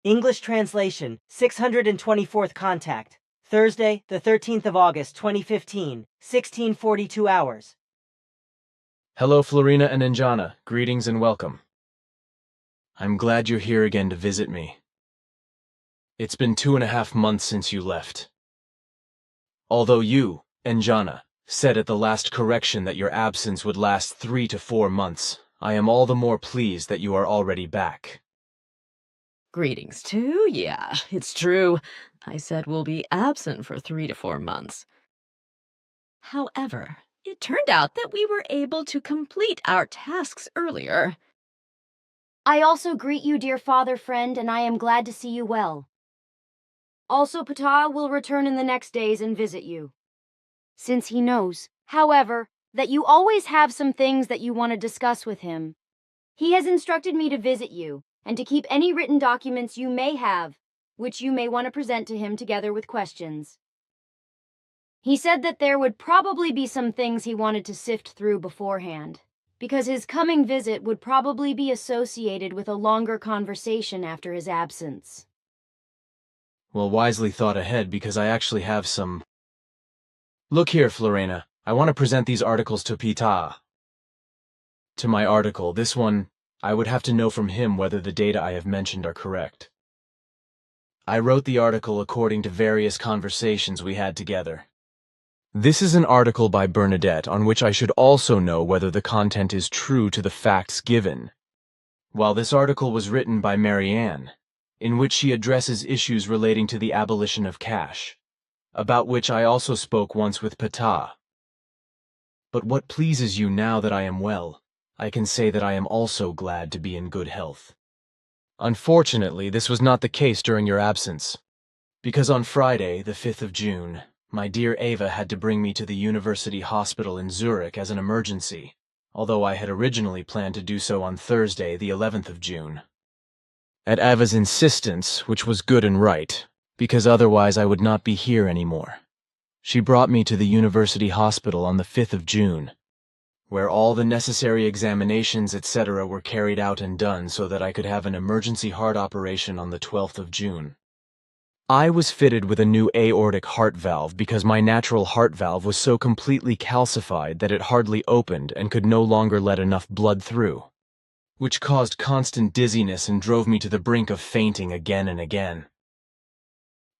English translation, 624th contact. Thursday, the 13th of August, 2015, 16:42 hours. Hello, Florina and Njana. Greetings and welcome. I'm glad you're here again to visit me. It's been 2.5 months since you left. Although you, Njana, said at the last correction that your absence would last 3 to 4 months, I am all the more pleased that you are already back. Greetings too, yeah, it's true. I said we'll be absent for 3 to 4 months. However, it turned out that we were able to complete our tasks earlier. I also greet you, dear father friend, and I am glad to see you well. Also, Ptah will return in the next days and visit you. Since he knows, however, that you always have some things that you want to discuss with him, he has instructed me to visit you and to keep any written documents you may have, which you may want to present to him together with questions. He said that there would probably be some things he wanted to sift through beforehand, because his coming visit would probably be associated with a longer conversation after his absence. Well, wisely thought ahead, because I actually have some... Look here, Florina. I want to present these articles to Ptah. To my article, this one, I would have to know from him whether the data I have mentioned are correct. I wrote the article according to various conversations we had together. This is an article by Bernadette on which I should also know whether the content is true to the facts given, while this article was written by Marianne, in which she addresses issues relating to the abolition of cash, about which I also spoke once with Ptah. But what pleases you now that I am well, I can say that I am also glad to be in good health. Unfortunately, this was not the case during your absence, because on Friday, the 5th of June, my dear Ava had to bring me to the University Hospital in Zurich as an emergency, although I had originally planned to do so on Thursday, the 11th of June. At Ava's insistence, which was good and right, because otherwise I would not be here anymore, she brought me to the University Hospital on the 5th of June, where all the necessary examinations, etc. were carried out and done so that I could have an emergency heart operation on the 12th of June. I was fitted with a new aortic heart valve because my natural heart valve was so completely calcified that it hardly opened and could no longer let enough blood through, which caused constant dizziness and drove me to the brink of fainting again and again.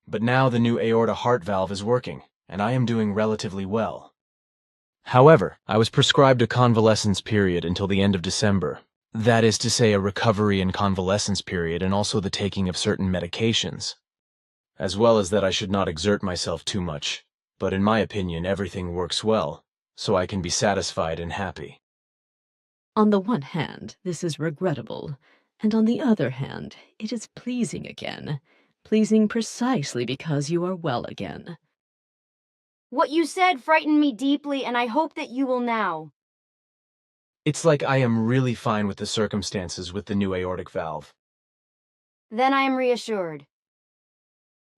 But now the new aorta heart valve is working, and I am doing relatively well. However, I was prescribed a convalescence period until the end of December. That is to say, a recovery and convalescence period, and also the taking of certain medications. As well as that I should not exert myself too much, but in my opinion everything works well, so I can be satisfied and happy. On the one hand, this is regrettable, and on the other hand, it is pleasing again. Pleasing precisely because you are well again. What you said frightened me deeply, and I hope that you will now. It's like I am really fine with the circumstances with the new aortic valve. Then I am reassured.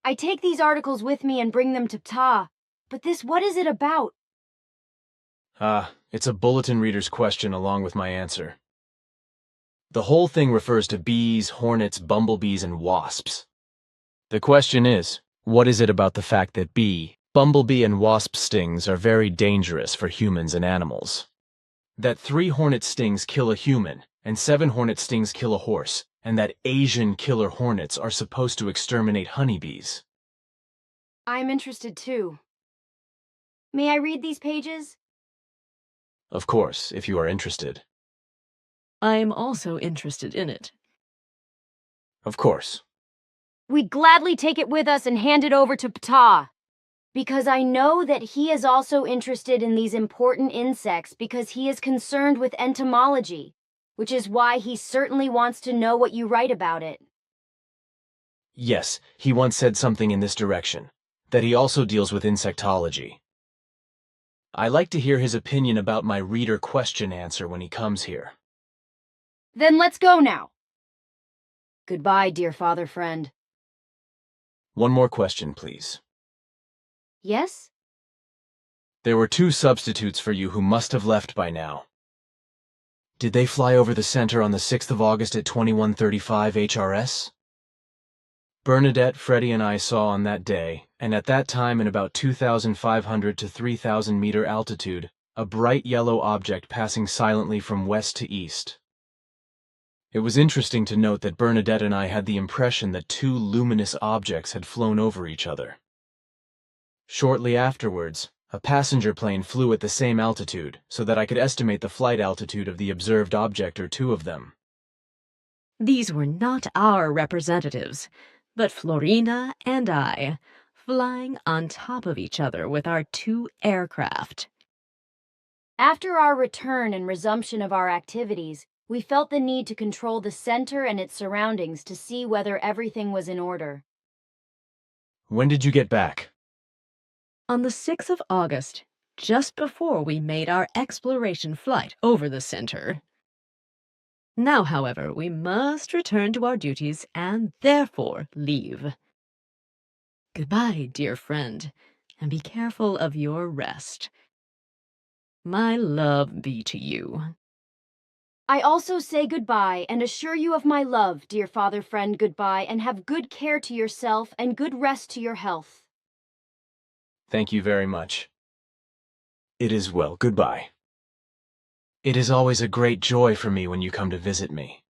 I take these articles with me and bring them to Ptah, but what is it about? It's a bulletin reader's question along with my answer. The whole thing refers to bees, hornets, bumblebees, and wasps. The question is, what is it about the fact that bumblebee and wasp stings are very dangerous for humans and animals? That 3 hornet stings kill a human, and 7 hornet stings kill a horse, and that Asian killer hornets are supposed to exterminate honeybees. I'm interested too. May I read these pages? Of course, if you are interested. I am also interested in it. Of course. We gladly take it with us and hand it over to Ptah, because I know that he is also interested in these important insects because he is concerned with entomology, which is why he certainly wants to know what you write about it. Yes, he once said something in this direction, that he also deals with insectology. I like to hear his opinion about my reader question answer when he comes here. Then let's go now. Goodbye, dear father friend. One more question, please. Yes? There were 2 substitutes for you who must have left by now. Did they fly over the center on the 6th of August at 21:35 HRS? Bernadette, Freddie, and I saw on that day, and at that time in about 2,500 to 3,000 meter altitude, a bright yellow object passing silently from west to east. It was interesting to note that Bernadette and I had the impression that two luminous objects had flown over each other. Shortly afterwards, a passenger plane flew at the same altitude, so that I could estimate the flight altitude of the observed object or two of them. These were not our representatives, but Florina and I, flying on top of each other with our two aircraft. After our return and resumption of our activities, we felt the need to control the center and its surroundings to see whether everything was in order. When did you get back? On the 6th of August, just before we made our exploration flight over the center. Now, however, we must return to our duties and therefore leave. Goodbye, dear friend, and be careful of your rest. My love be to you. I also say goodbye and assure you of my love, dear father friend. Goodbye, and have good care to yourself and good rest to your health. Thank you very much. It is well. Goodbye. It is always a great joy for me when you come to visit me.